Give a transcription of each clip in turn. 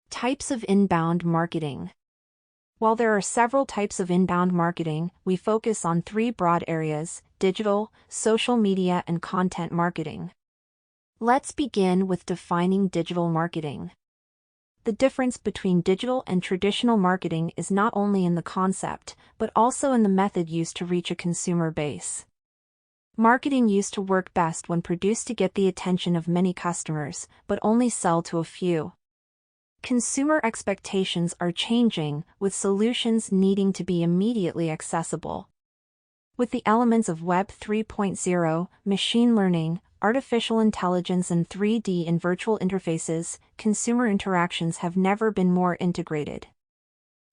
Types of inbound marketing. While there are several types of inbound marketing, we focus on three broad areas: digital, social media, and content marketing. Let's begin with defining digital marketing. The difference between digital and traditional marketing is not only in the concept, but also in the method used to reach a consumer base. Marketing used to work best when produced to get the attention of many customers, but only sell to a few. Consumer expectations are changing, with solutions needing to be immediately accessible. With the elements of Web 3.0, machine learning, artificial intelligence, and 3D and virtual interfaces, consumer interactions have never been more integrated.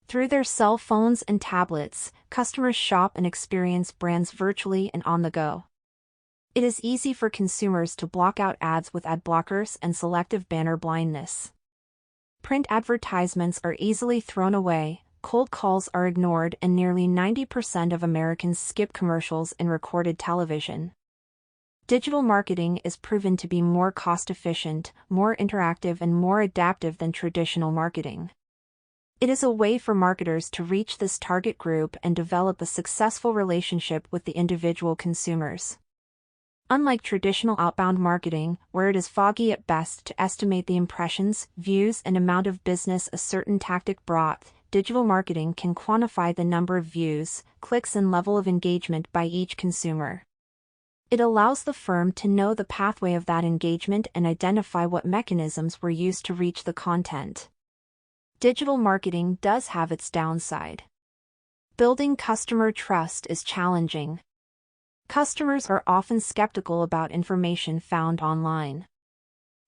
Through their cell phones and tablets, customers shop and experience brands virtually and on the go. It is easy for consumers to block out ads with ad blockers and selective banner blindness. Print advertisements are easily thrown away, cold calls are ignored, and nearly 90% of Americans skip commercials in recorded television. Digital marketing is proven to be more cost-efficient, more interactive, and more adaptive than traditional marketing. It is a way for marketers to reach this target group and develop a successful relationship with the individual consumers. Unlike traditional outbound marketing, where it is foggy at best to estimate the impressions, views, and amount of business a certain tactic brought, digital marketing can quantify the number of views, clicks, and level of engagement by each consumer. It allows the firm to know the pathway of that engagement and identify what mechanisms were used to reach the content. Digital marketing does have its downside. Building customer trust is challenging. Customers are often skeptical about information found online.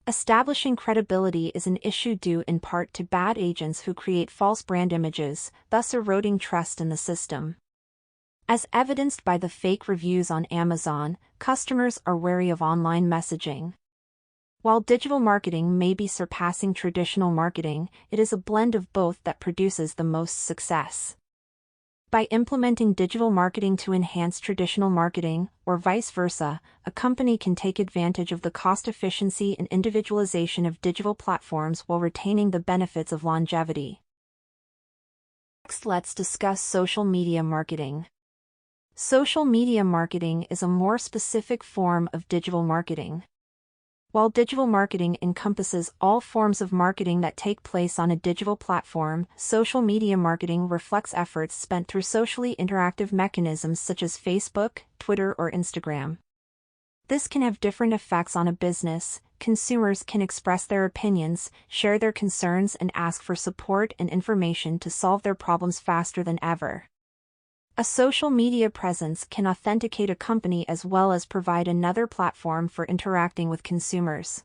Establishing credibility is an issue due in part to bad agents who create false brand images, thus eroding trust in the system. As evidenced by the fake reviews on Amazon, customers are wary of online messaging. While digital marketing may be surpassing traditional marketing, it is a blend of both that produces the most success. By implementing digital marketing to enhance traditional marketing, or vice versa, a company can take advantage of the cost efficiency and individualization of digital platforms while retaining the benefits of longevity. Next, let's discuss social media marketing. Social media marketing is a more specific form of digital marketing. While digital marketing encompasses all forms of marketing that take place on a digital platform, social media marketing reflects efforts spent through socially interactive mechanisms such as Facebook, Twitter, or Instagram. This can have different effects on a business. Consumers can express their opinions, share their concerns, and ask for support and information to solve their problems faster than ever. A social media presence can authenticate a company as well as provide another platform for interacting with consumers.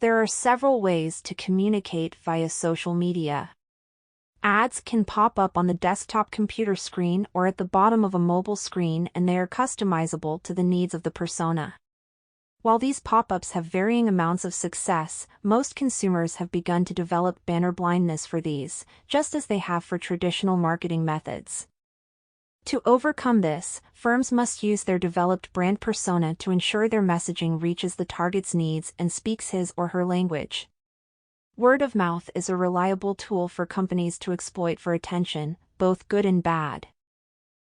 There are several ways to communicate via social media. Ads can pop up on the desktop computer screen or at the bottom of a mobile screen, and they are customizable to the needs of the persona. While these pop-ups have varying amounts of success, most consumers have begun to develop banner blindness for these, just as they have for traditional marketing methods. To overcome this, firms must use their developed brand persona to ensure their messaging reaches the target's needs and speaks his or her language. Word of mouth is a reliable tool for companies to exploit for attention, both good and bad.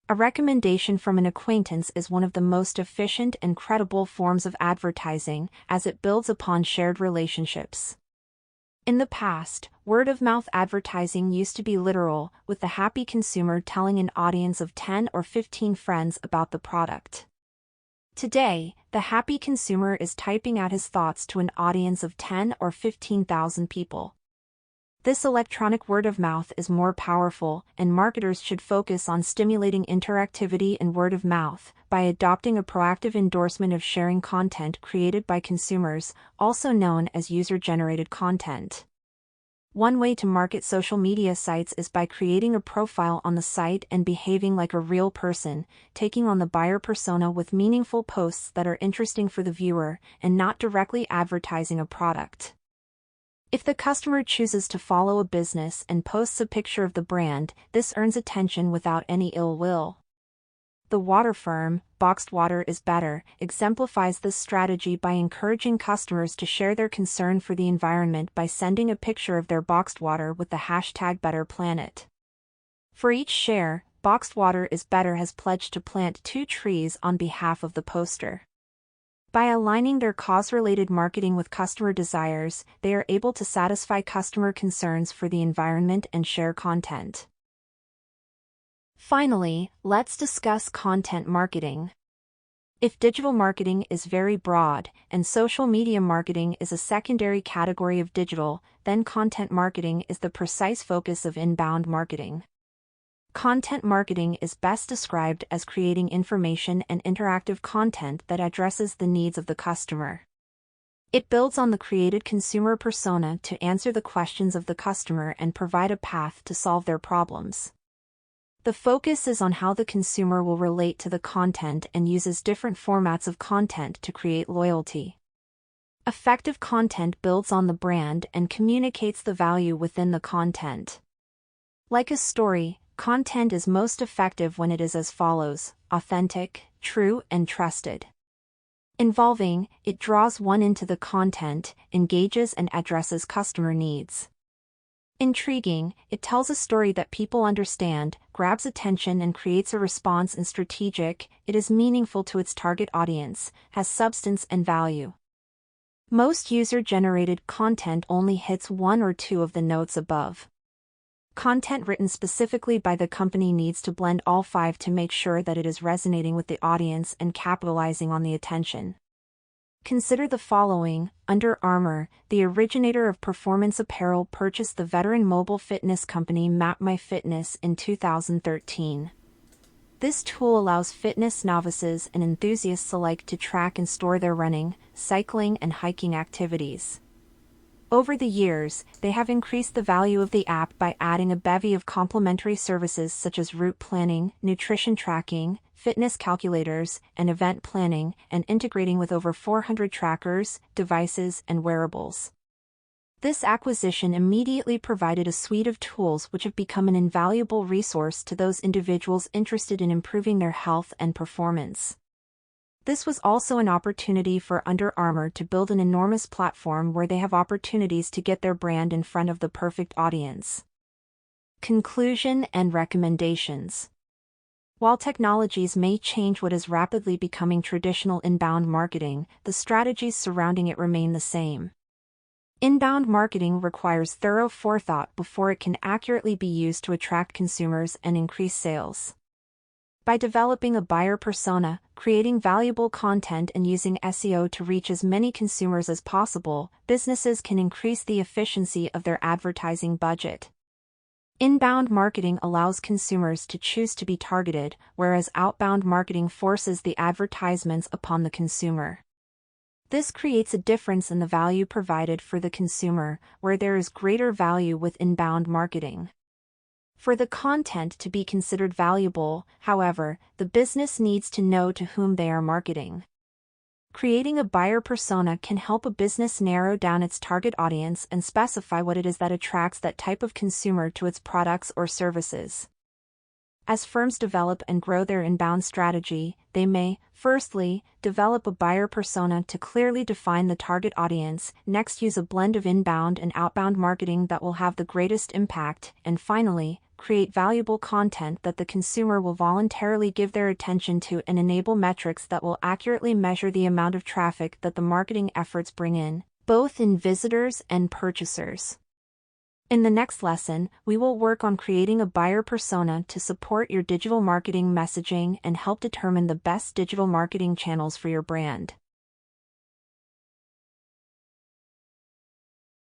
A recommendation from an acquaintance is one of the most efficient and credible forms of advertising, as it builds upon shared relationships. In the past, word-of-mouth advertising used to be literal, with the happy consumer telling an audience of 10 or 15 friends about the product. Today, the happy consumer is typing out his thoughts to an audience of 10 or 15,000 people. This electronic word-of-mouth is more powerful, and marketers should focus on stimulating interactivity and word-of-mouth by adopting a proactive endorsement of sharing content created by consumers, also known as user-generated content. One way to market social media sites is by creating a profile on the site and behaving like a real person, taking on the buyer persona with meaningful posts that are interesting for the viewer, and not directly advertising a product. If the customer chooses to follow a business and posts a picture of the brand, this earns attention without any ill will. The water firm, Boxed Water is Better, exemplifies this strategy by encouraging customers to share their concern for the environment by sending a picture of their boxed water with the hashtag #BetterPlanet. For each share, Boxed Water is Better has pledged to plant 2 trees on behalf of the poster. By aligning their cause-related marketing with customer desires, they are able to satisfy customer concerns for the environment and share content. Finally, let's discuss content marketing. If digital marketing is very broad, and social media marketing is a secondary category of digital, then content marketing is the precise focus of inbound marketing. Content marketing is best described as creating information and interactive content that addresses the needs of the customer. It builds on the created consumer persona to answer the questions of the customer and provide a path to solve their problems. The focus is on how the consumer will relate to the content and uses different formats of content to create loyalty. Effective content builds on the brand and communicates the value within the content. Like a story, content is most effective when it is as follows: authentic, true, and trusted. Involving, it draws one into the content, engages and addresses customer needs. Intriguing, it tells a story that people understand, grabs attention and creates a response. And strategic, it is meaningful to its target audience, has substance and value. Most user-generated content only hits 1 or 2 of the notes above. Content written specifically by the company needs to blend all 5 to make sure that it is resonating with the audience and capitalizing on the attention. Consider the following: Under Armour, the originator of performance apparel, purchased the veteran mobile fitness company MapMyFitness in 2013. This tool allows fitness novices and enthusiasts alike to track and store their running, cycling, and hiking activities. Over the years, they have increased the value of the app by adding a bevy of complementary services such as route planning, nutrition tracking, fitness calculators, and event planning, and integrating with over 400 trackers, devices, and wearables. This acquisition immediately provided a suite of tools which have become an invaluable resource to those individuals interested in improving their health and performance. This was also an opportunity for Under Armour to build an enormous platform where they have opportunities to get their brand in front of the perfect audience. Conclusion and recommendations. While technologies may change what is rapidly becoming traditional inbound marketing, the strategies surrounding it remain the same. Inbound marketing requires thorough forethought before it can accurately be used to attract consumers and increase sales. By developing a buyer persona, creating valuable content, and using SEO to reach as many consumers as possible, businesses can increase the efficiency of their advertising budget. Inbound marketing allows consumers to choose to be targeted, whereas outbound marketing forces the advertisements upon the consumer. This creates a difference in the value provided for the consumer, where there is greater value with inbound marketing. For the content to be considered valuable, however, the business needs to know to whom they are marketing. Creating a buyer persona can help a business narrow down its target audience and specify what it is that attracts that type of consumer to its products or services. As firms develop and grow their inbound strategy, they may, firstly, develop a buyer persona to clearly define the target audience, next use a blend of inbound and outbound marketing that will have the greatest impact, and finally, create valuable content that the consumer will voluntarily give their attention to and enable metrics that will accurately measure the amount of traffic that the marketing efforts bring in, both in visitors and purchasers. In the next lesson, we will work on creating a buyer persona to support your digital marketing messaging and help determine the best digital marketing channels for your brand.